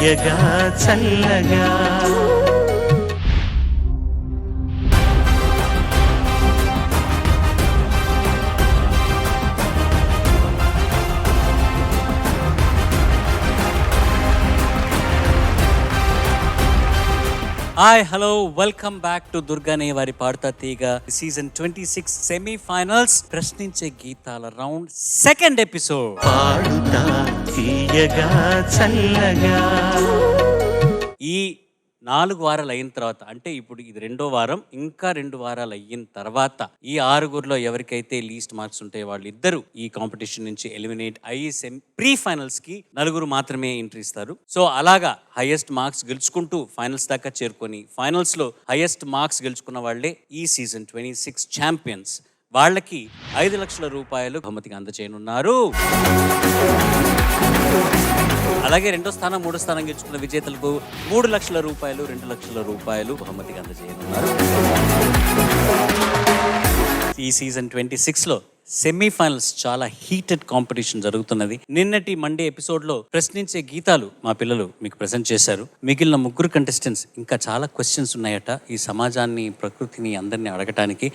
తీయగా చల్లగా. Hi hello welcome back to దుర్గానే వారి పాడుతా తీగ సీజన్ 26 సెమీఫైనల్స్ ప్రశ్నించే గీతాల రౌండ్ సెకండ్ ఎపిసోడ్. పాడుతా తీయగా చల్లగా. ఈ 4 వారాలు అయిన తర్వాత, అంటే ఇప్పుడు ఇది 2వ వారం, ఇంకా 2 వారాలు అయిన తర్వాత ఈ 6గురిలో ఎవరికైతే లీస్ట్ మార్క్స్ ఉంటాయో వాళ్ళిద్దరూ ఈ కాంపిటీషన్ నుంచి ఎలిమినేట్ అయ్యి ప్రీ ఫైనల్స్ కి 4 మాత్రమే ఎంట్రీ ఇస్తారు. సో అలాగా హైయెస్ట్ మార్క్స్ గెలుచుకుంటూ ఫైనల్స్ దాకా చేరుకొని ఫైనల్స్ లో హైయెస్ట్ మార్క్స్ గెలుచుకున్న వాళ్లే ఈ సీజన్ 26 ఛాంపియన్స్. వాళ్ళకి 5 లక్షల రూపాయలు బహుమతిగా అందజేయనున్నారు. అలాగే 2వ స్థానం 3వ స్థానం గెలుచుకున్న విజేతలకు 3 లక్షల రూపాయలు 2 లక్షల రూపాయలు బహుమతిగా అందజేయనున్నారు. ఈ సీజన్ 26లో సెమీఫైనల్స్ చాలా హీటెడ్ కాంపిటీషన్ జరుగుతున్నది. నిన్నటి మండే ఎపిసోడ్లో ప్రశ్నించే గీతాలు మా పిల్లలు మీకు ప్రెజెంట్ చేశారు. మిగిలిన 3 కంటెస్టెంట్స్ ఇంకా చాలా క్వశ్చన్స్ ఉన్నాయట ఈ సమాజాన్ని, ప్రకృతిని, అందరినీ అడగటానికి.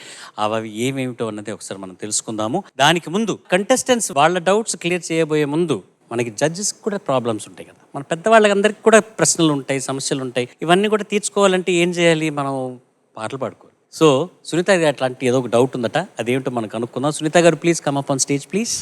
అవి ఏమేమిటో అన్నది ఒకసారి మనం తెలుసుకుందాము. దానికి ముందు కంటెస్టెంట్స్ వాళ్ళ డౌట్స్ క్లియర్ చేయబోయే ముందు మనకి జడ్జెస్కి కూడా ప్రాబ్లమ్స్ ఉంటాయి కదా, మన పెద్దవాళ్ళందరికీ కూడా ప్రశ్నలు ఉంటాయి, సమస్యలు ఉంటాయి. ఇవన్నీ కూడా తీర్చుకోవాలంటే ఏం చేయాలి? మనం పాటలు పాడుకోవాలి. సో సునీత గారు అట్లాంటి ఏదో ఒక డౌట్ ఉందట, అదేమిటో మనం కనుక్కుందాం. సునీత గారు please come up on stage please.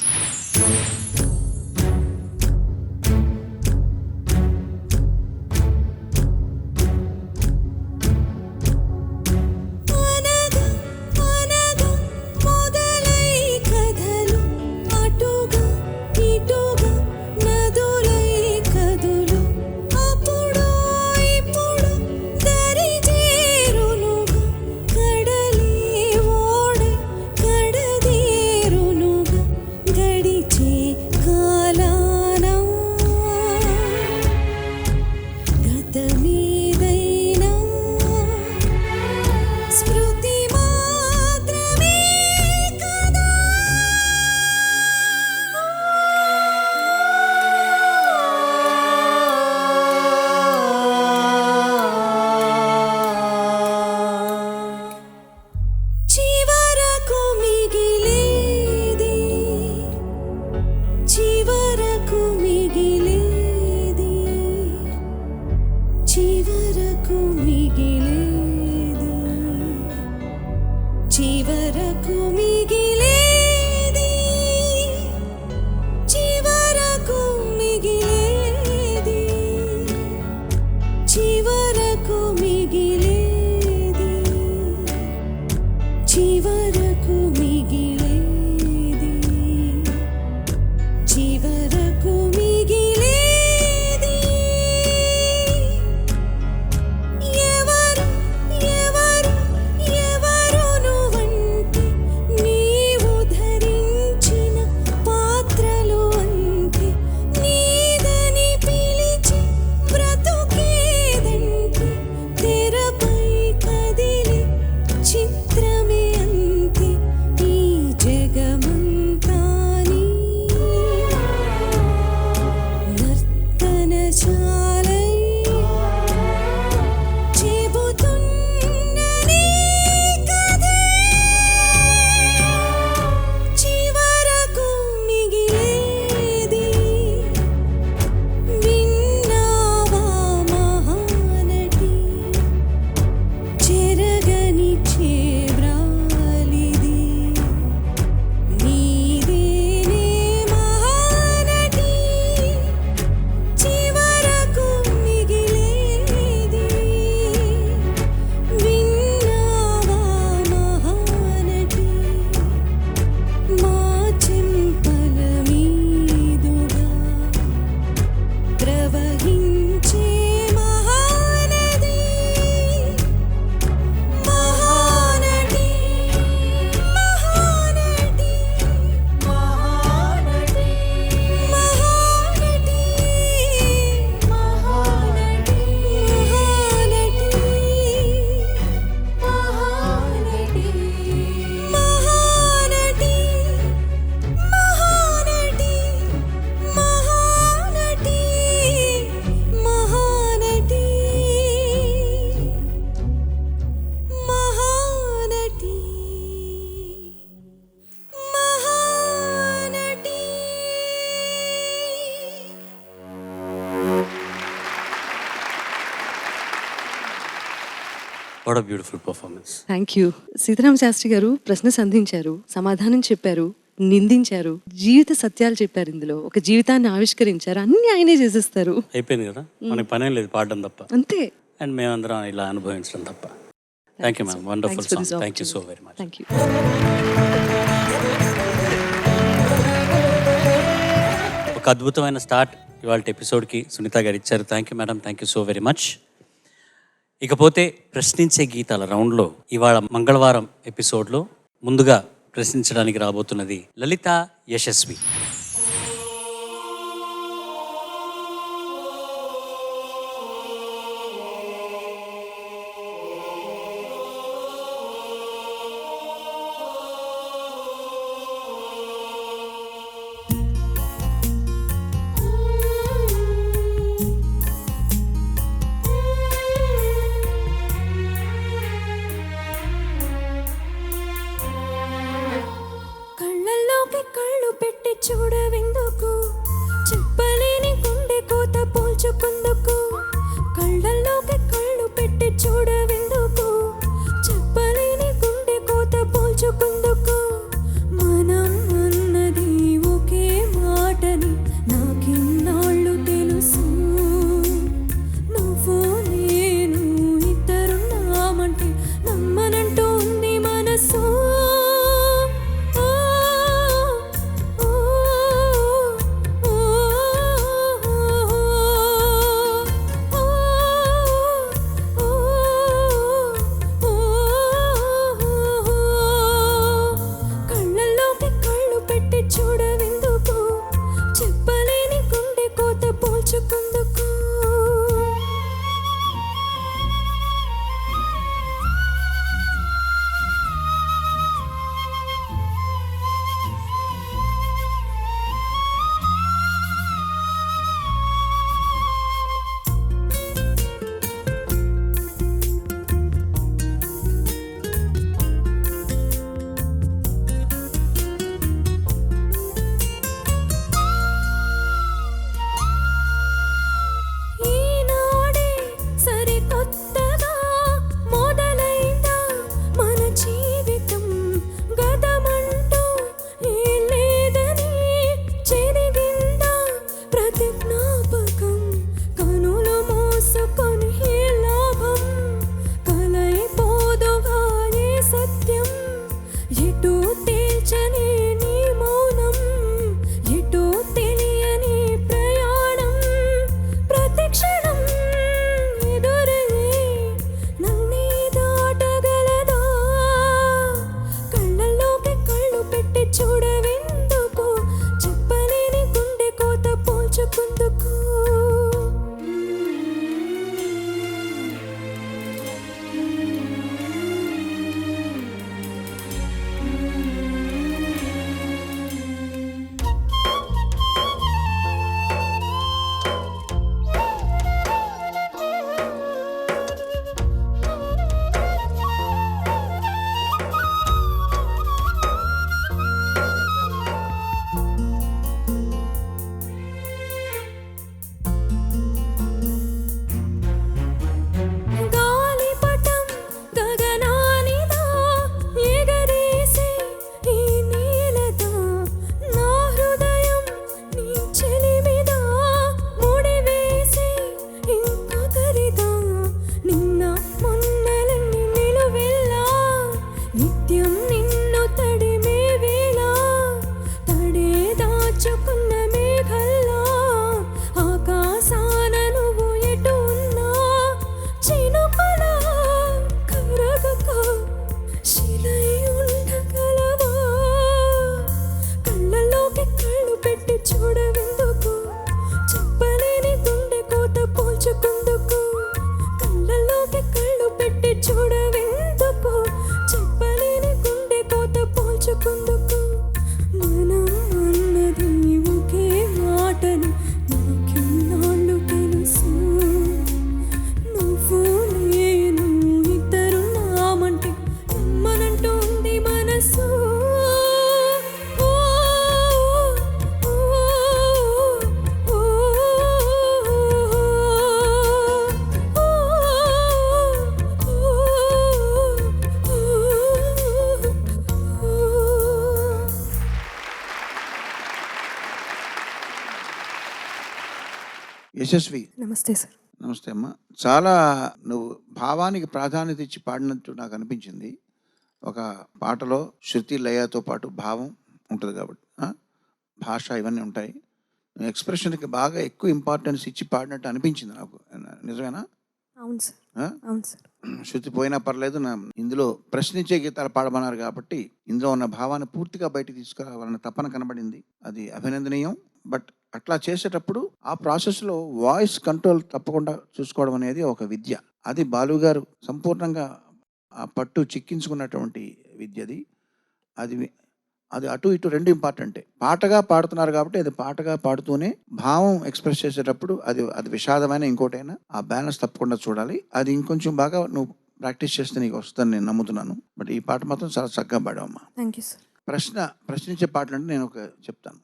What a beautiful performance. Thank you. Seetharama Sastry గారు ప్రశ్న సంధించారు, సమాధానం చెప్పారు, నిందించారు, జీవిత సత్యాలు చెప్పారు. ఇందులో ఒక జీవితాన్ని ఆవిష్కరించారు. అన్ని ఆయనే చేసేస్తారు. అయిపోయింది కదా, మనకి పనేం లేదు పాడడం తప్ప, అంతే. అండ్ మేమందరం ఇలా అనుభవించడం తప్ప. Thank you ma'am, wonderful song. Thank you so very much. Thank you. ఒక అద్భుతమైన స్టార్ట్ ఇవాళ ఎపిసోడ్కి సునీత గారు ఇచ్చారు. Thank you madam, thank you so very much. ఇకపోతే ప్రశ్నించే గీతాల రౌండ్లో ఇవాళ మంగళవారం ఎపిసోడ్లో ముందుగా ప్రశ్నించడానికి రాబోతున్నది లలిత యశస్వి. కళ్ళల్లోకి కళ్ళు పెట్టి యశస్వి. నమస్తే సార్. నమస్తే అమ్మ. చాలా నువ్వు భావానికి ప్రాధాన్యత ఇచ్చి పాడినట్టు నాకు అనిపించింది. ఒక పాటలో శృతి లయతో పాటు భావం ఉంటుంది కాబట్టి భాష ఇవన్నీ ఉంటాయి. నువ్వు ఎక్స్ప్రెషన్కి బాగా ఎక్కువ ఇంపార్టెన్స్ ఇచ్చి పాడినట్టు అనిపించింది నాకు. నిజమేనా? అవును సార్. అవును సార్. శృతి పోయినా పర్లేదు, నా ఇందులో ప్రశ్నించే గీతాలు పాడమన్నారు కాబట్టి ఇందులో ఉన్న భావాన్ని పూర్తిగా బయటికి తీసుకురావాలన్న తపన కనబడింది. అది అభినందనీయం. బట్ అట్లా చేసేటప్పుడు ఆ ప్రాసెస్లో వాయిస్ కంట్రోల్ తప్పకుండా చూసుకోవడం అనేది ఒక విద్య. అది బాలుగారు సంపూర్ణంగా ఆ పట్టు చిక్కించుకున్నటువంటి విద్యది. అది అది అటు ఇటు రెండు ఇంపార్టెంటే. పాటగా పాడుతున్నారు కాబట్టి అది పాటగా పాడుతూనే భావం ఎక్స్ప్రెస్ చేసేటప్పుడు అది విషాదమైన ఇంకోటైనా ఆ బ్యాలెన్స్ తప్పకుండా చూడాలి. అది ఇంకొంచెం బాగా నువ్వు ప్రాక్టీస్ చేస్తే నీకు వస్తుందని నేను నమ్ముతున్నాను. బట్ ఈ పాట మాత్రం చాలా చక్కగా పాడావమ్మా. Thank you sir. ప్రశ్నించే పాటలు అంటే నేను ఒక చెప్తాను.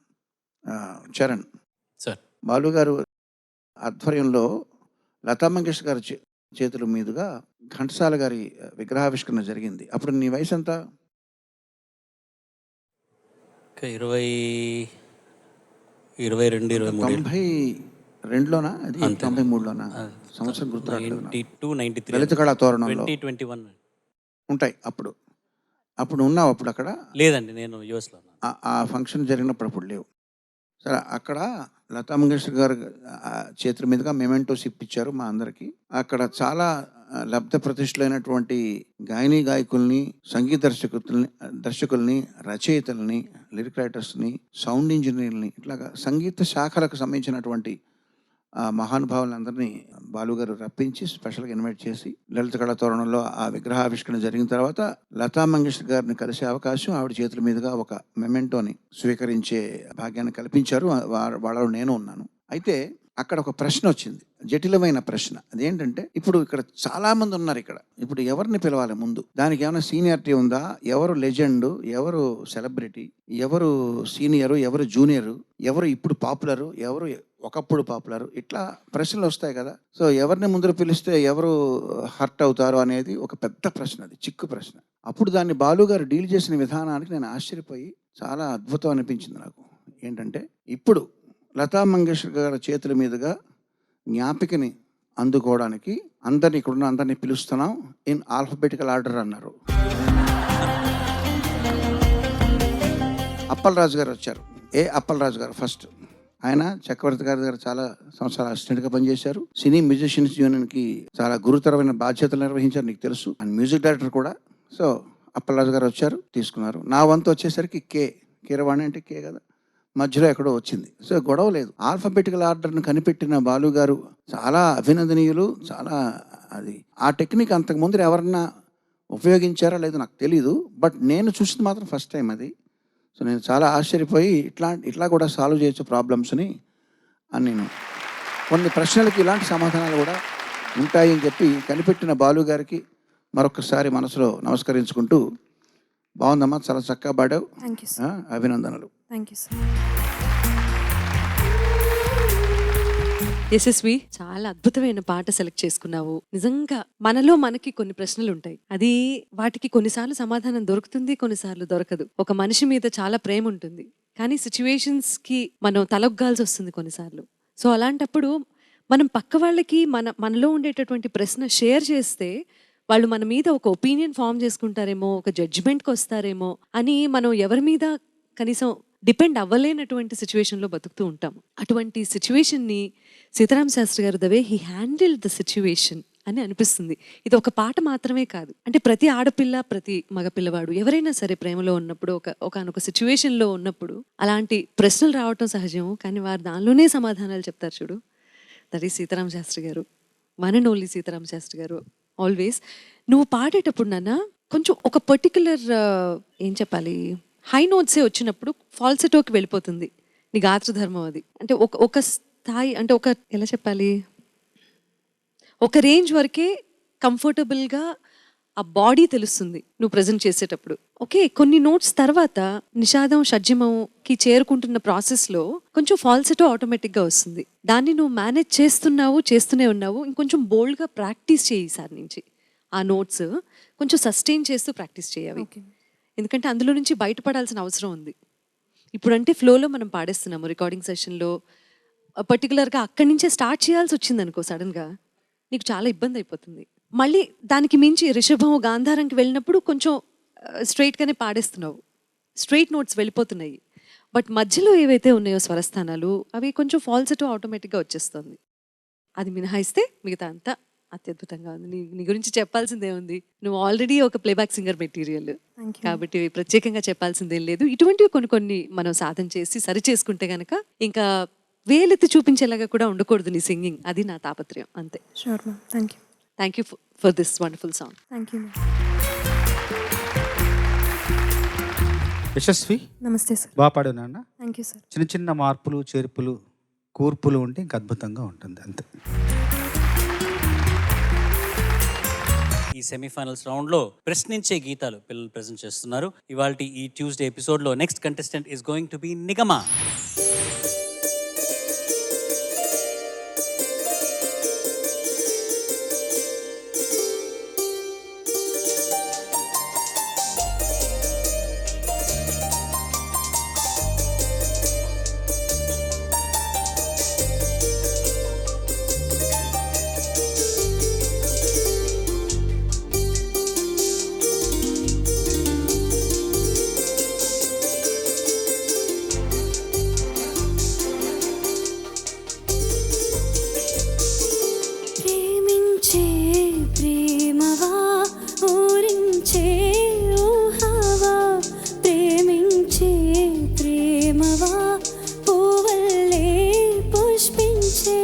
చరణ్ సార్, బాలుగారు ఆధ్వర్యంలో లతా మంగేష్కర్ గారి చేతుల మీదుగా ఘంటసాల గారి విగ్రహావిష్కరణ జరిగింది. అప్పుడు నీ వయసు ఎంత? 22-23. 92లోనా? అది 93లోనా? సంవత్సరం గుర్తు రావట్లేదు. 92-93. లలిత కళా తోరణంలో 2021 ఉంటాయి. అప్పుడు ఉన్నావు అప్పుడు అక్కడ? లేదండి, నేను యూఎస్లో ఉన్నాను. ఆ ఫంక్షన్ జరిగినప్పుడు అప్పుడు లేవు. సరే, అక్కడ లతా మంగేష్కర్ గారు చేతుల మీదుగా మెమెంటోస్ ఇప్పించారు మా అందరికీ. అక్కడ చాలా లబ్ధ ప్రతిష్ఠులైనటువంటి గాయని గాయకుల్ని, సంగీత దర్శకుల్ని, రచయితల్ని, లిరిక్ రైటర్స్ని, సౌండ్ ఇంజనీర్ని, ఇట్లాగా సంగీత శాఖలకు సంబంధించినటువంటి మహానుభావులందరినీ బాలుగారు రప్పించి స్పెషల్గా ఇన్వైట్ చేసి లలిత కళా తోరణంలో ఆ విగ్రహావిష్కరణ జరిగిన తర్వాత లతా మంగేష్కర్ గారిని కలిసే అవకాశం, ఆవిడ చేతుల మీదుగా ఒక మెమెంటోని స్వీకరించే భాగ్యాన్ని కల్పించారు. వాళ్ళలో నేను ఉన్నాను. అయితే అక్కడ ఒక ప్రశ్న వచ్చింది, జటిలమైన ప్రశ్న. అదేంటంటే, ఇప్పుడు ఇక్కడ చాలా మంది ఉన్నారు. ఇప్పుడు ఎవరిని పిలవాలి ముందు? దానికి ఏమైనా సీనియారిటీ ఉందా? ఎవరు లెజెండ్, ఎవరు సెలబ్రిటీ, ఎవరు సీనియరు, ఎవరు జూనియరు, ఎవరు ఇప్పుడు పాపులరు, ఎవరు ఒకప్పుడు పాపులర్, ఇట్లా ప్రశ్నలు వస్తాయి కదా. సో ఎవరిని ముందర పిలిస్తే ఎవరు హర్ట్ అవుతారు అనేది ఒక పెద్ద ప్రశ్న, అది చిక్కు ప్రశ్న. అప్పుడు దాన్ని బాలుగారు డీల్ చేసిన విధానానికి నేను ఆశ్చర్యపోయి చాలా అద్భుతం అనిపించింది నాకు. ఏంటంటే, ఇప్పుడు లతా మంగేష్కర్ గారి చేతుల మీదుగా జ్ఞాపికని అందుకోవడానికి ఇక్కడున్న అందరినీ పిలుస్తున్నాం ఇన్ ఆల్ఫబెటికల్ ఆర్డర్ అన్నారు. అప్పలరాజు గారు వచ్చారు. అప్పలరాజు గారు ఫస్ట్. ఆయన చక్రవర్తి గారి దగ్గర చాలా సంవత్సరాలు అసిస్టెంట్గా పనిచేశారు. సినీ మ్యూజిషియన్స్ యూనియన్కి చాలా గురుతరమైన బాధ్యతలు నిర్వహించారు, నీకు తెలుసు. అండ్ మ్యూజిక్ డైరెక్టర్ కూడా. సో అప్పలరాజు గారు వచ్చారు, తీసుకున్నారు. నా వంతు వచ్చేసరికి కీరవాణి అంటే కే కదా, మధ్యలో ఎక్కడో వచ్చింది. సో గొడవ లేదు. ఆల్ఫబెటికల్ ఆర్డర్ను కనిపెట్టిన బాలుగారు చాలా అభినందనీయులు. చాలా అది ఆ టెక్నిక్ అంతకుముందు ఎవరన్నా ఉపయోగించారా లేదో నాకు తెలీదు. బట్ నేను చూసింది మాత్రం ఫస్ట్ టైం అది. సో నేను చాలా ఆశ్చర్యపోయి ఇట్లా కూడా సాల్వ్ చేయొచ్చు ప్రాబ్లమ్స్ని అని నేను కొన్ని ప్రశ్నలకి ఇలాంటి సమాధానాలు కూడా ఉంటాయని చెప్పి కనిపెట్టిన బాలు గారికి మరొకసారి మనసులో నమస్కరించుకుంటూ, బాగుందమ్మా, చాలా చక్కగా పాడావు, అభినందనలు. Thank you sir. యశస్వి, చాలా అద్భుతమైన పాట సెలెక్ట్ చేసుకున్నావు. నిజంగా మనలో మనకి కొన్ని ప్రశ్నలు ఉంటాయి. అది వాటికి కొన్నిసార్లు సమాధానం దొరుకుతుంది, కొన్నిసార్లు దొరకదు. ఒక మనిషి మీద చాలా ప్రేమ ఉంటుంది, కానీ సిచ్యువేషన్స్ కి మనం తలొగ్గాల్సి వస్తుంది కొన్నిసార్లు. సో అలాంటప్పుడు మనం పక్క వాళ్ళకి మనలో ఉండేటటువంటి ప్రశ్న షేర్ చేస్తే వాళ్ళు మన మీద ఒక ఒపీనియన్ ఫామ్ చేసుకుంటారేమో, ఒక జడ్జిమెంట్కి వస్తారేమో అని మనం ఎవరి మీద కనీసం డిపెండ్ అవ్వలేనటువంటి సిచ్యువేషన్లో బతుకుతూ ఉంటాం. అటువంటి సిచ్యువేషన్ని సీతారామ శాస్త్రి గారు the way he handle the situation అని అనిపిస్తుంది. ఇది ఒక పాట మాత్రమే కాదు, అంటే ప్రతి ఆడపిల్ల, ప్రతి మగపిల్లవాడు ఎవరైనా సరే ప్రేమలో ఉన్నప్పుడు, ఒకనొక సిచ్యువేషన్లో ఉన్నప్పుడు అలాంటి ప్రశ్నలు రావటం సహజం. కానీ వారు దానిలోనే సమాధానాలు చెప్తారు చూడు. దట్ ఈస్ సీతారామ శాస్త్రి గారు, one and only Seetharama Sastry గారు. ఆల్వేస్ నువ్వు పాడేటప్పుడు నాన్న కొంచెం ఒక పర్టికులర్ ఏం చెప్పాలి, హై నోట్సే వచ్చినప్పుడు ఫాల్సెటోకి వెళ్ళిపోతుంది నీ గాత్రధర్మం. అది అంటే ఒక స్థాయి, అంటే ఎలా చెప్పాలి, ఒక రేంజ్ వరకే కంఫర్టబుల్గా ఆ బాడీ తెలుస్తుంది నువ్వు ప్రజెంట్ చేసేటప్పుడు. ఓకే, కొన్ని నోట్స్ తర్వాత నిషాదం షడ్జమంకి చేరుకుంటున్న ప్రాసెస్లో కొంచెం ఫాల్సెటో ఆటోమేటిక్గా వస్తుంది. దాన్ని నువ్వు మేనేజ్ చేస్తూనే ఉన్నావు. ఇంకొంచెం బోల్డ్గా ప్రాక్టీస్ చేయి ఈసారి నుంచి. ఆ నోట్స్ కొంచెం సస్టైన్ చేస్తూ ప్రాక్టీస్ చేయాలి, ఎందుకంటే అందులో నుంచి బయటపడాల్సిన అవసరం ఉంది. ఇప్పుడంటే ఫ్లోలో మనం పాడేస్తున్నాము రికార్డింగ్ సెషన్లో, పర్టికులర్గా అక్కడి నుంచే స్టార్ట్ చేయాల్సి వచ్చింది అనుకో సడన్గా, నీకు చాలా ఇబ్బంది అయిపోతుంది. మళ్ళీ దానికి మించి రిషభం గాంధారంకి వెళ్ళినప్పుడు కొంచెం స్ట్రైట్గానే పాడేస్తున్నావు, స్ట్రైట్ నోట్స్ వెళ్ళిపోతున్నాయి. బట్ మధ్యలో ఏవైతే ఉన్నాయో స్వరస్థానాలు అవి కొంచెం ఫాల్సెటో ఆటోమేటిక్గా వచ్చేస్తుంది. అది మినహాయిస్తే మిగతా అంతా అత్యద్భుతంగా ఉంది. నీ గురించి చెప్పాల్సిందే ఉంది. నువ్వు ఆల్రెడీ ఒక playback singer material thank you. కాబట్టి ప్రత్యేకంగా చెప్పాల్సిందేం లేదు. ఇటువంటివి కొన్ని మనం సాధన చేసి సరి చేసుకుంటే గనక ఇంకా వేలెత్తి చూపించేలాగా కూడా ఉండకూడదు నీ సింగింగ్. అది నా తాపత్రయం అంతే. Sure ma'am. Thank you. Thank you for this wonderful song. Thank you ma'am. Yashasvi నమస్తే సార్. బాగా పాడు నాన్న. Thank you sir. చిన్న చిన్న మార్పులు చేర్పులు కూర్పులు ఉంటే ఇంకా అద్భుతంగా ఉంటుంది అంతే. ఈ సెమీఫైనల్స్ రౌండ్లో ప్రశ్నించే గీతాలు పిల్లలు ప్రెజెంట్ చేస్తున్నారు. ఇవాళ ఈ ట్యూస్డే ఎపిసోడ్లో next contestant is going to be Nigama. ప్రేమించే ప్రేమవా ఊరించే ఊహవా, ప్రేమించే ప్రేమవా పూవల్లే పుష్పించే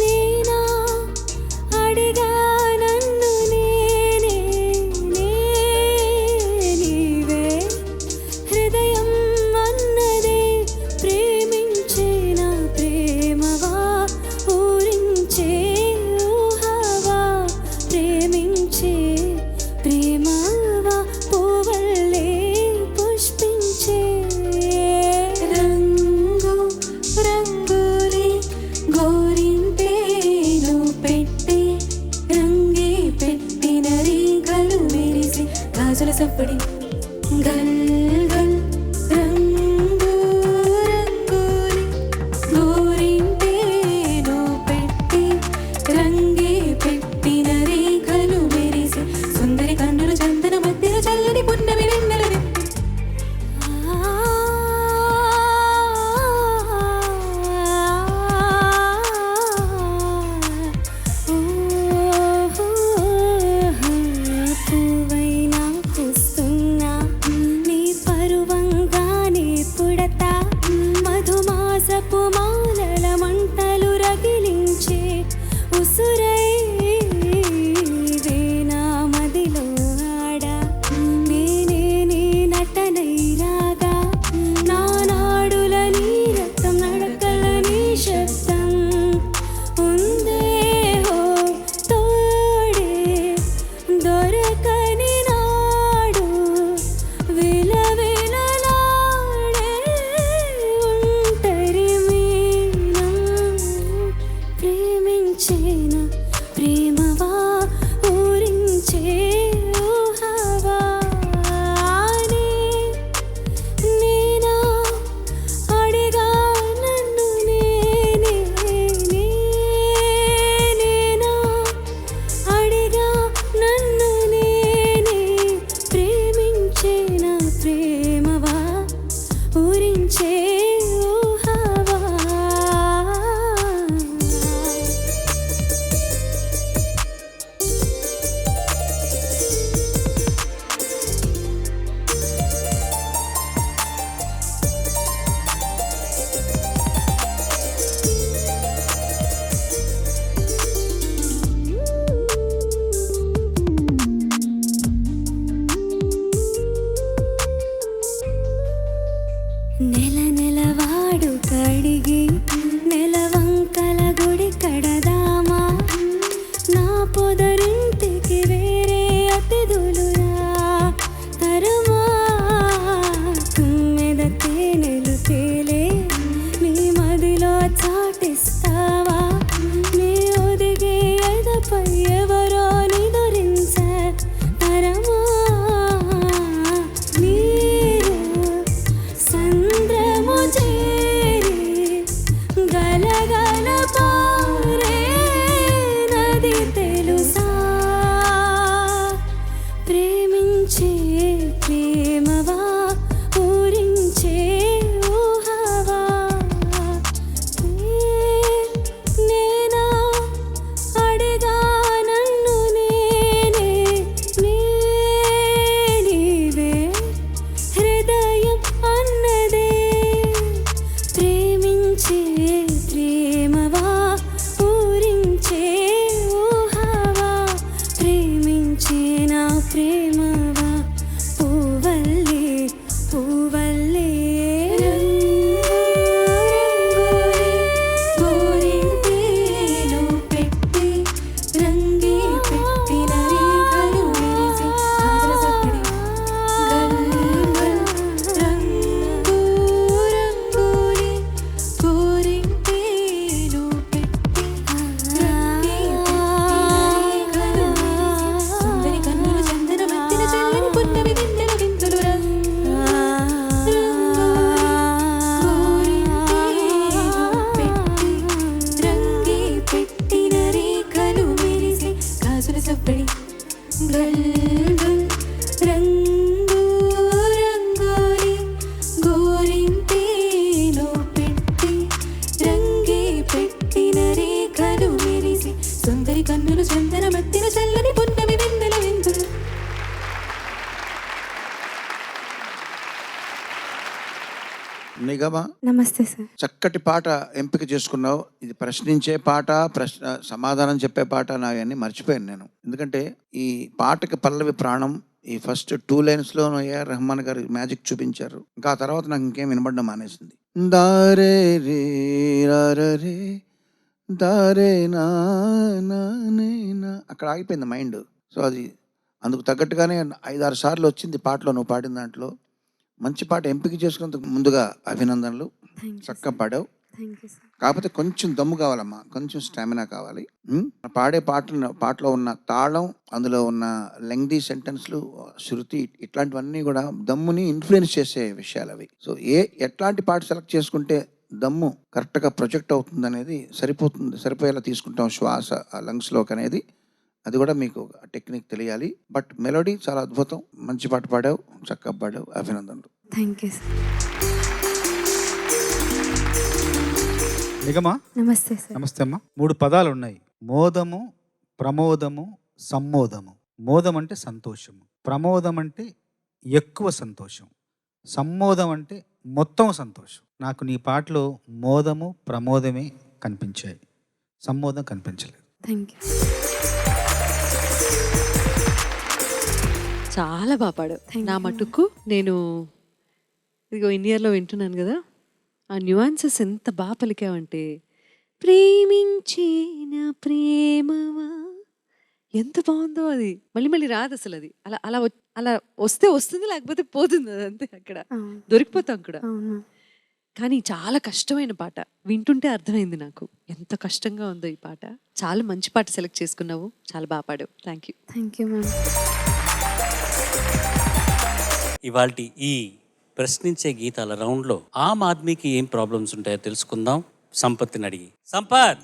నేనా అడిగా నన్ను నేనే నీవే హృదయం అన్నదే ప్రేమించే నా ప్రేమవా ఊరించే ఊహవా, ప్రేమించే ప్రేమవా పూవల్లే పుష్పించే రంగు రంగులి గోరింటేను పెట్టి రంగే పెట్టిన రీగలు మెరిసి గాజుల సప్పడి గల్ గల్ రంగు రంగులి గోరింటేను పెట్టి రంగే పెట్టిన రీగలు మెరిసి సుందరి కన్నుల చందన మధ్యలో చల్లని పున్నమి వెన్నెల విప్పి పువ్వైనా పూస్తున్నా నీ పరువంగానే పుడతా, మధుమాసపు మాలల మంటలు రగిలించే ఉసురై వేనా మదిలో ఆడా, నేనే నీ నటనై రాగా, నా నాడుల నీ రక్తం నడకల నీ శబ్దం ఉందే హో తోడే దొరకని నాడు విలవిలలాడే ఒంటరి మీనం, ప్రేమించేన ప్రేమవా ఊరించే ఊహవా, నేనా అడిగా నన్ను నేనే నేనా అడిగా నన్ను నేనే ప్రేమించే నా ప్రేమవా ఊరించే ఊహవా. నెల నెలవాడు కడిగి నెలవంకల గుడి కడదామా, నా పొదరింటికి వేరే అతిథులురా తరమా, తుమ్మెద తేనెలు తేలే నీ మదిలో చాటిస్తావా, నీ ఒదిగే ఎదపై ఎవరో నిదురించ తరమా, నీరు సంద్రము చే మనసుల సవ్వడి గల్ గల్ రంగు రంగోలి గోరింటేలో పెట్టి రంగే పెట్టిన రేఖలు మెరిసి సుందరి కన్నులు చందన మధ్యన చల్లని పున్నమి వెన్నెల వెందులు. నిగమ, నమస్తే సార్. చక్కటి పాట ఎంపిక చేసుకున్నావు. ఇది ప్రశ్నించే పాట, సమాధానం చెప్పే పాట, నా అవన్నీ మర్చిపోయాను నేను. ఎందుకంటే ఈ పాటకి పల్లవి ప్రాణం. ఈ ఫస్ట్ 2 లైన్స్లో ఏఆర్ రెహమాన్ గారు మ్యాజిక్ చూపించారు. ఇంకా ఆ తర్వాత నాకు ఇంకేం వినబడడం మానేసింది. దారే రే రే దారే నా అక్కడ ఆగిపోయింది మైండ్. సో అది అందుకు తగ్గట్టుగానే 5-6 సార్లు వచ్చింది పాటలో, నువ్వు పాడిన దాంట్లో. మంచి పాట ఎంపిక చేసుకున్నందుకు ముందుగా అభినందనలు. చక్కగా పాడావు. Thank you sir. కాకపోతే కొంచెం దమ్ము కావాలమ్మా, కొంచెం స్టామినా కావాలి. పాడే పాటలో ఉన్న తాళం, అందులో ఉన్న లెంగ్దీ సెంటెన్స్లు, శృతి, ఇట్లాంటివన్నీ కూడా దమ్ముని ఇన్ఫ్లుయెన్స్ చేసే విషయాలు అవి. సో ఎట్లాంటి పాట సెలెక్ట్ చేసుకుంటే దమ్ము కరెక్ట్గా ప్రొజెక్ట్ అవుతుంది అనేది సరిపోయేలా తీసుకుంటాం శ్వాస లంగ్స్లోకి అనేది. అది కూడా మీకు టెక్నిక్ తెలియాలి. బట్ మెలోడీ చాలా అద్భుతం. మంచి పాట పాడావు, చక్కగా పాడావు. అభినందనలు. Thank you sir. నిగమా, నమస్తే సార్. నమస్తే అమ్మా. 3 పదాలు ఉన్నాయి: మోదము, ప్రమోదము, సమ్మోదము. మోదం అంటే సంతోషము, ప్రమోదం అంటే ఎక్కువ సంతోషం, సమ్మోదం అంటే మొత్తం సంతోషం. నాకు నీ పాటలో మోదము, ప్రమోదమే కనిపించాయి, సమ్మోదం కనిపించలేదు. Thank you. చాలా బాగా పాడావు. నా మటుకు నేను ఇదిగో ఇండియాలో వింటున్నాను కదా, ఆ న్యూయాన్సెస్ ఎంత బాగా పలికావంటే, ప్రేమించిన ప్రేమవా, ఎంత బాగుందో అది. మళ్ళీ మళ్ళీ రాదు అసలు అది. అలా అలా అలా వస్తే వస్తుంది, లేకపోతే పోతుంది. అది అంతే, అక్కడ దొరికిపోతాం కూడా. అవును. కానీ చాలా కష్టమైన పాట. వింటుంటే అర్థమైంది నాకు ఎంత కష్టంగా ఉందో ఈ పాట. చాలా మంచి పాట సెలెక్ట్ చేసుకున్నావు, చాలా బాగా పాడావు. Thank you. Thank you ma'am. ఇవాల్టి ఈ ప్రశ్నించే గీతాల రౌండ్లో ఆమ్ ఆద్మీకి ఏం ప్రాబ్లమ్స్ ఉంటాయో తెలుసుకుందాం. సంపత్ని అడిగి. సంపత్,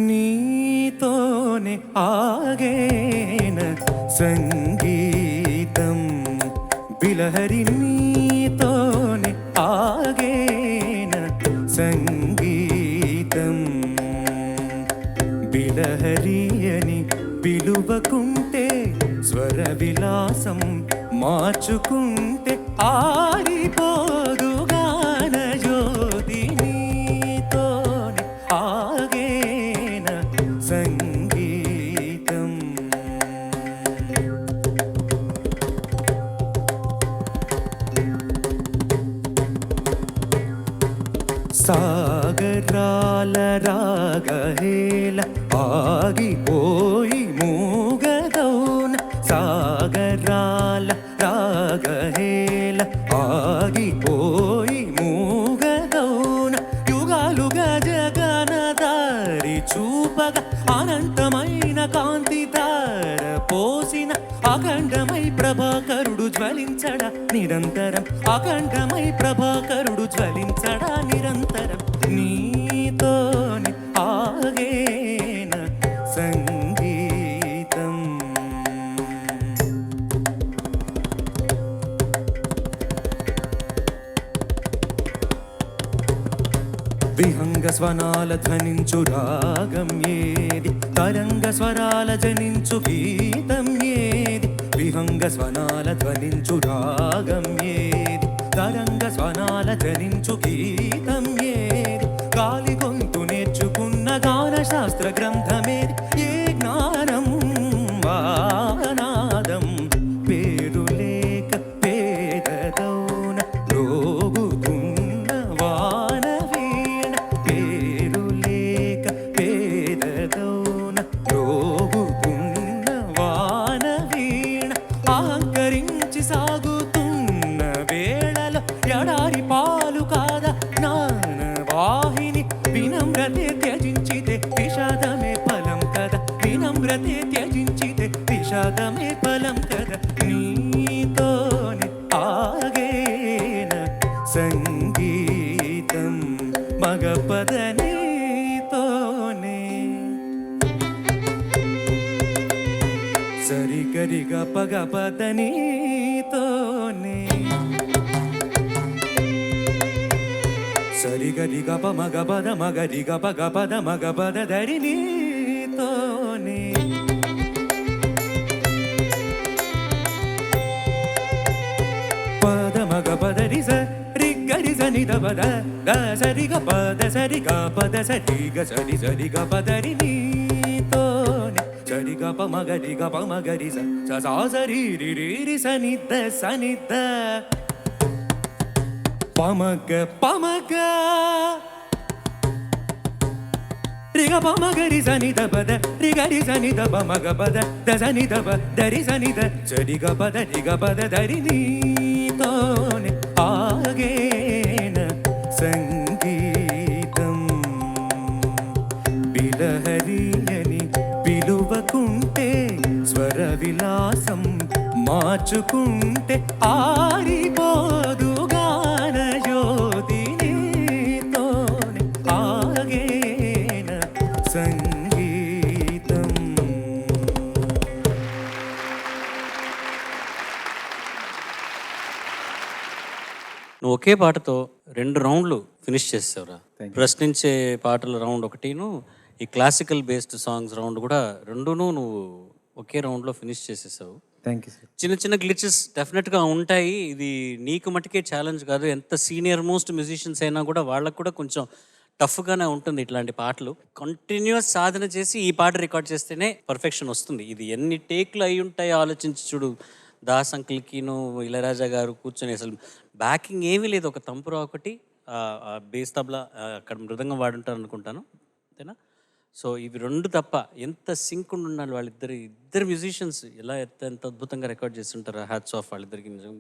నీతోనే ఆగేన సంగీతం బిలహరి, నీతోనే ఆగేన సంగీతం బిలహరి అని పిలువకుంటే, స్వర విలాసం మార్చుకుంటే ఆరిపోదు గాన జ్యోతి. నీతోనే ఆగేన సంగీతం. సాగరాల రాగహేల ఆగిపోయి మూగదౌన, సాగరాల రాగహేల ఆగిపోయి మూగదౌన, యుగాలుగా జగనదారి చూపగా అనంతమైన కాంతి ధార పోసిన, అఖండమై ప్రభాకరుడు జ్వలించడ నిరంతరం, అఖండమై ప్రభాకరుడు జ్వలించడ నిరంతరం. నీతోని ఆగేన సంగీతం. విహంగ స్వనాల ధ్వనించు రాగం ఏది, తరంగ స్వరాల జనించు గీతం ఏది. విహంగ స్వనాల ధ్వనించు రాగం ఏది, తరంగ స్వనాల జనించు గీతం ఏది. గాలి గొంతు నేర్చుకున్న గాన శాస్త్ర గ్రంథమేది. ఏ జ్ఞానం వానాదం అహంకరించి సాగుతున్న వేళలో ఎడారి పాలు కాదా జ్ఞానవాహిని వినమ్రతే త్యజించితే విషాదమే ఫలం కదా వినమ్రతే త్యజించితే విషాదమే ఫలం కదా నీతోనే ఆగేన సంగీతం మగపద నీతోనే సరిగరిగ పగపద నీతోనే సరిగరిగ మగపద మగరిగ పగపద మగపద దరి నీతోనే పద మగపద రిస రిగరి సని దబద ద సరిగ పద సరిగ పద సరిగ సరి సరిగ పదరి నీతోనే సరిగ మగరిగ మగరి స సా సరి రి రి రి సని ద పమగ పమగ రిగ పమగరి సని దబద రిగరి సని దబ మగ పద ద సని దబ దరి సని ద సరిగ పద రిగ పద దరి నీతోనే ఆగేన సంగీతం బిలహరియని పిలువకుంటే స్వర విలాసం మార్చుకుంటే ఆరిపోదు గాన జ్యోతి నీతోనే ఆగేన సంగీతం. నువ్వు ఒకే పాటతో 2 రౌండ్లు ఫినిష్ చేసావురా. ప్రశ్నించే పాటల రౌండ్ ఒకటిను, ఈ క్లాసికల్ బేస్డ్ సాంగ్స్ రౌండ్ కూడా రెండును నువ్వు ఒకే రౌండ్లో ఫినిష్ చేసేసావు. Thank you sir. చిన్న చిన్న గ్లిచెస్ డెఫినెట్గా ఉంటాయి. ఇది నీకు మటుకే ఛాలెంజ్ కాదు, ఎంత సీనియర్ మోస్ట్ మ్యూజిషియన్స్ అయినా కూడా వాళ్ళకు కూడా కొంచెం టఫ్గానే ఉంటుంది ఇట్లాంటి పాటలు. కంటిన్యూస్ సాధన చేసి ఈ పాట రికార్డ్ చేస్తేనే పర్ఫెక్షన్ వస్తుంది. ఇది ఎన్ని టేక్లు అయి ఉంటాయో ఆలోచించి చూడు. దాస్ అంకిల్కిను ఇళయరాజా గారు కూర్చొని అసలు బ్యాకింగ్ ఏమీ లేదు, ఒక తంపురా ఒకటి, బేస్ తబలా, అక్కడ మృదంగం వాడుంటారు అనుకుంటాను, అంతేనా? సో ఇవి 2 తప్ప ఎంత సింక్ ఉండాలి వాళ్ళిద్దరు మ్యూజిషియన్స్ ఎలా ఎంత అద్భుతంగా రికార్డ్ చేస్తుంటారు. హ్యాట్స్ ఆఫ్ వాళ్ళిద్దరికి, నిజం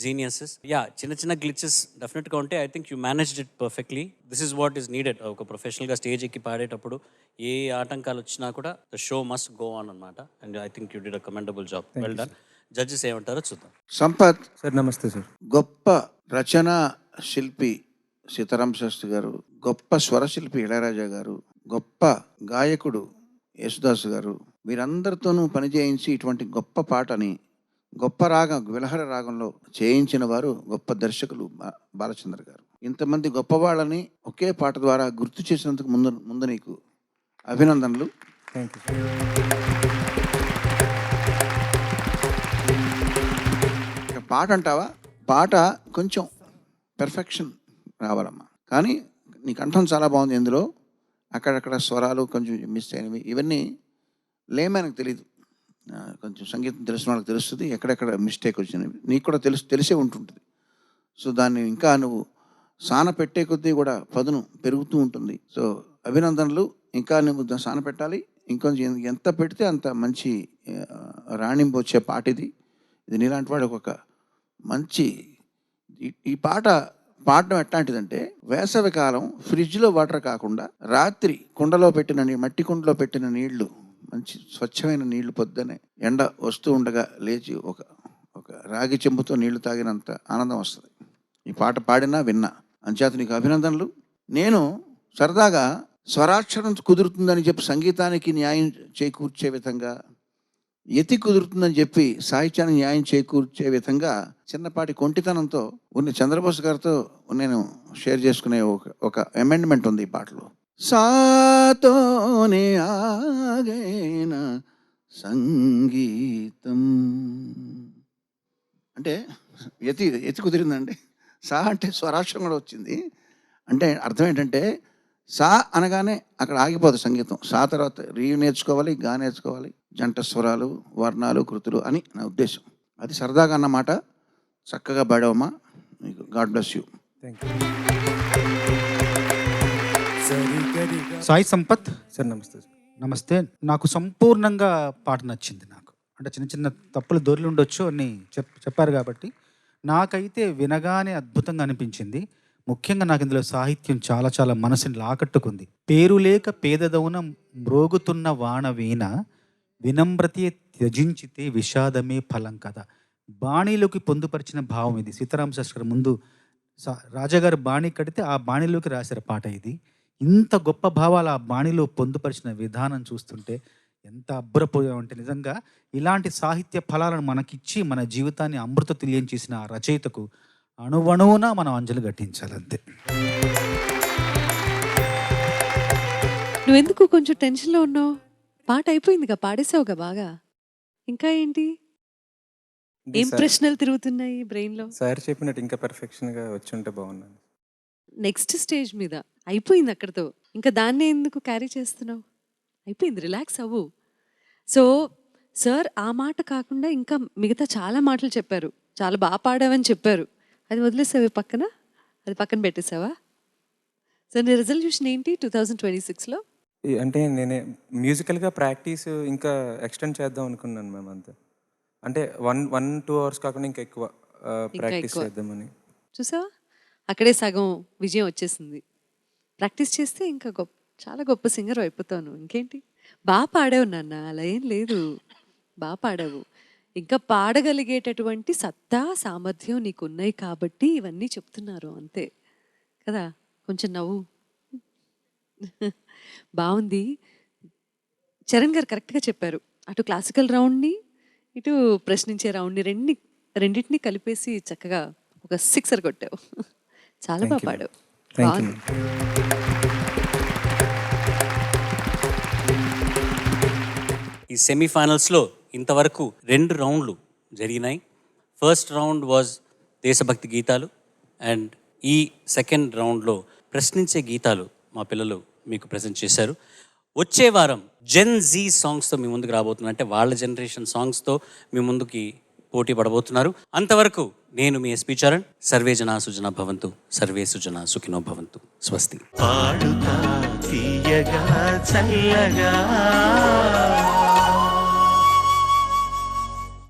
జీనియసెస్. యా, చిన్న చిన్న గ్లిచెస్ డెఫినెట్గా ఉంటాయి. I think you managed it perfectly. This is what is needed. ఒక ప్రొఫెషనల్గా స్టేజ్ ఎక్కి పాడేటప్పుడు ఏ ఆటంకాలు వచ్చినా కూడా the show must go on అనమాట. And I think you did a commendable job. Well done. Judges ఏమంటారో చూద్దాం. సంపత్ సార్ నమస్తే సార్. గొప్ప రచనా శిల్పి సీతారాం శాస్త్రి గారు, గొప్ప స్వరశిల్పి ఇళయరాజా గారు, గొప్ప గాయకుడు యేసుదాస్ గారు, వీరందరితోనూ పనిచేయించి ఇటువంటి గొప్ప పాటని గొప్ప రాగం విలహర రాగంలో చేయించిన వారు గొప్ప దర్శకులు బాలచంద్ర గారు. ఇంతమంది గొప్ప వాళ్ళని ఒకే పాట ద్వారా గుర్తు చేసినందుకు ముందు నీకు అభినందనలు. Thank you. ఇక పాట అంటావా, పాట కొంచెం పెర్ఫెక్షన్ రావాలమ్మా. కానీ నీ కంఠం చాలా బాగుంది. ఇందులో అక్కడక్కడ స్వరాలు కొంచెం మిస్ అయినవి, ఇవన్నీ లేమనకు తెలియదు. కొంచెం సంగీతం తెలిసిన వాళ్ళకి తెలుస్తుంది ఎక్కడెక్కడ మిస్టేక్ వచ్చినవి. నీకు కూడా తెలిసే ఉంటుంటుంది. సో దాన్ని ఇంకా నువ్వు సాన పెట్టే కొద్దీ కూడా పదును పెరుగుతూ ఉంటుంది. సో అభినందనలు. ఇంకా నువ్వు సాన పెట్టాలి. ఇంకొంచెం ఎంత పెడితే అంత మంచి రాణింపు వచ్చే పాట ఇది. నీలాంటి వాడు ఒక మంచి ఈ పాట పాడడం ఎట్లాంటిదంటే, వేసవి కాలం ఫ్రిడ్జ్లో వాటర్ కాకుండా రాత్రి కుండలో పెట్టిన మట్టి కుండలో పెట్టిన నీళ్లు, మంచి స్వచ్ఛమైన నీళ్లు పొద్దునే ఎండ వస్తూ ఉండగా లేచి ఒక రాగి చెంబుతో నీళ్లు తాగినంత ఆనందం వస్తుంది ఈ పాట పాడినా విన్నా. అంచేత నీకు అభినందనలు. నేను సరదాగా స్వరాక్షరం కుదురుతుందని చెప్పి సంగీతానికి న్యాయం చేకూర్చే విధంగా, యతి కుదురుతుందని చెప్పి సాహిత్యానికి న్యాయం చేకూర్చే విధంగా చిన్నపాటి కొంటితనంతో ఉన్న చంద్రబోస్ గారితో నేను షేర్ చేసుకునే ఒక అమెండ్మెంట్ ఉంది ఈ పాటలో. సాతోనే ఆగేన సంగీతం అంటే యతి కుదిరిందండి. సా అంటే స్వరాక్షరం కూడా వచ్చింది. అంటే అర్థం ఏంటంటే, సా అనగానే అక్కడ ఆగిపోదు సంగీతం. సా తర్వాత నేర్చుకోవాలి, గా నేర్చుకోవాలి, జంట స్వరాలు, వర్ణాలు, కృతులు అని నా ఉద్దేశం. అది సరదాగా అన్నమాట. చక్కగా పాడావమ్మా. God bless you. Thank you. Sai Sampath sir నమస్తే సార్. నమస్తే. నాకు సంపూర్ణంగా పాట నచ్చింది. నాకు అంటే చిన్న చిన్న తప్పులు దొర్లి ఉండొచ్చు అని చెప్పారు కాబట్టి నాకైతే వినగానే అద్భుతంగా అనిపించింది. ముఖ్యంగా నాకు ఇందులో సాహిత్యం చాలా చాలా మనసుని ఆకట్టుకుంది. పేరు లేక పేదదవున మ్రోగుతున్న వాన వీణ వినమ్రతే త్యజించితే విషాదమే ఫలం కదా. బాణీలోకి పొందుపరిచిన భావం ఇది. సీతారామ శాస్త్రి గారు ముందు రాజాగారు బాణీ కడితే ఆ బాణీలోకి రాశారు పాట ఇది. ఇంత గొప్ప భావాలు ఆ బాణీలో పొందుపరిచిన విధానం చూస్తుంటే ఎంత అబ్బురపోయామంటే నిజంగా ఇలాంటి సాహిత్య ఫలాలను మనకిచ్చి మన జీవితాన్ని అమృత తుల్యం చేసిన ఆ రచయితకు అణువణువున మనం అంజలి ఘటించాలంతే. నువ్వెందుకు కొంచెం టెన్షన్లో ఉన్నావు? పాట అయిపోయిందిగా, పాడేసావుగా బాగా. ఇంకా ఏంటి? ఏం ప్రశ్నలు తిరుగుతున్నాయి బ్రెయిన్లో? సార్ చెప్పినట్టు ఇంకా పర్ఫెక్షన్గా వచ్చి ఉంటే బాగున్నాను. నెక్స్ట్ స్టేజ్ మీద అయిపోయింది అక్కడితో, ఇంకా దాన్నే ఎందుకు క్యారీ చేస్తున్నావు? అయిపోయింది, రిలాక్స్ అవ్వు. సో సార్ ఆ మాట కాకుండా ఇంకా మిగతా చాలా మాటలు చెప్పారు, చాలా బాగా పాడావని చెప్పారు. అది వదిలేసావే పక్కన, అది పక్కన పెట్టేసావా? సార్ నీ రిజల్యూషన్ ఏంటి 2026లో? అంటే నేనే మ్యూజికల్గా ప్రాక్టీస్ ఇంకా ఎక్స్టెండ్ చేద్దాం అనుకున్నాను మ్యామ్. అంతే, అంటే 1-2 అవర్స్ కాకుండా ఇంకా ఎక్కువ ప్రాక్టీస్ చేద్దామని. చూసావా, అక్కడే సగం విజయం వచ్చేసింది. ప్రాక్టీస్ చేస్తే ఇంకా చాలా గొప్ప సింగర్ అయిపోతాను. ఇంకేంటి, బాగా పాడావు నాన్న, అలా ఏం లేదు, బాగా పాడావు. ఇంకా పాడగలిగేటటువంటి సత్తా సామర్థ్యం నీకున్నాయి కాబట్టి ఇవన్నీ చెప్తున్నారు అంతే కదా. కొంచెం నవ్వు. బాగుంది. చరణ్ గారు కరెక్ట్గా చెప్పారు. అటు క్లాసికల్ రౌండ్ని ఇటు ప్రశ్నించే రౌండ్ని రెండింటినీ కలిపేసి చక్కగా ఒక 6 కొట్టావు. చాలా బాగా పాడావు. బాగుంది. ఈ సెమీఫైనల్స్లో ఇంతవరకు 2 రౌండ్లు జరిగినాయి. ఫస్ట్ రౌండ్ వాజ్ దేశభక్తి గీతాలు అండ్ ఈ సెకండ్ రౌండ్లో ప్రశ్నించే గీతాలు మా పిల్లలు మీకు ప్రజెంట్ చేశారు. వచ్చే వారం జెన్ జీ సాంగ్స్తో మీ ముందుకు రాబోతున్నారు, అంటే వాళ్ళ జనరేషన్ సాంగ్స్తో మీ ముందుకి పోటీ పడబోతున్నారు. అంతవరకు నేను మీ ఎస్పీ చరణ్. సర్వే జనా సుజనా భవంతు, సర్వే సుజనా సుఖినో భవంతు. స్వస్తి. పాడుతా తీయగా చల్లగా